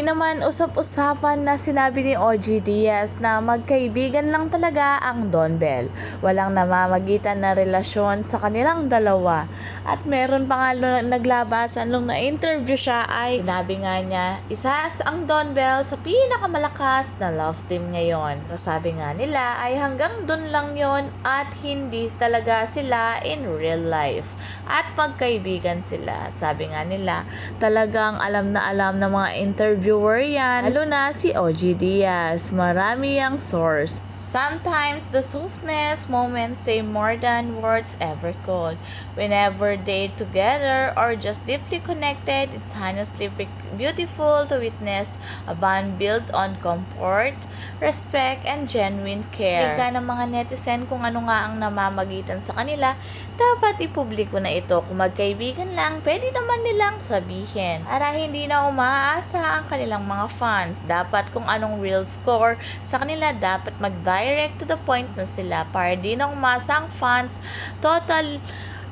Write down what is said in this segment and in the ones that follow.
naman usap-usapan na sinabi ni OG Diaz na magkaibigan lang talaga ang Don Bell. Walang namamagitan na relasyon sa kanilang dalawa. At meron pa nga naglabasan nung na-interview siya ay sinabi nga niya, isa ang Don Bell sa pinakamalakas na love team ngayon. Pero sabi nga nila ay hanggang dun lang yon at hindi talaga sila in real life. At magkaibigan sila. Sabi nga nila, talagang alam na alam ng mga interviewer yan, lalo na si OG Diaz. Marami ang source. Sometimes the softness moments say more than words ever could. Whenever they together or just deeply connected, it's honestly beautiful to witness a bond built on comfort, respect, and genuine care. Liga ng mga netizen kung ano nga ang namamagitan sa kanila, dapat ipubliko na ito. Kung magkaibigan lang, pwede naman nilang sabihin. Para hindi na umaasa ang kanilang mga fans. Dapat kung anong real score sa kanila, dapat mag-direct to the point na sila para di na umasa ang fans. Total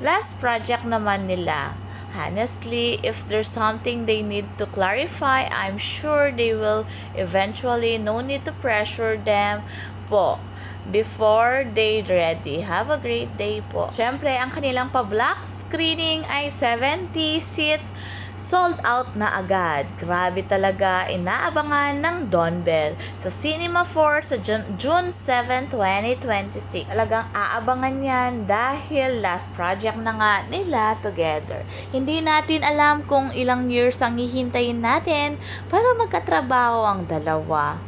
last project naman nila. Honestly, if there's something they need to clarify, I'm sure they will eventually. No need to pressure them po before they ready. Have a great day po. Siyempre, ang kanilang pa-black screening ay 70 seats. Sold out na agad. Grabe talaga, inaabangan ng Don Bell sa Cinema 4 sa June 7, 2026. Talagang aabangan yan dahil last project na nga nila together. Hindi natin alam kung ilang years ang hihintayin natin para magkatrabaho ang dalawa.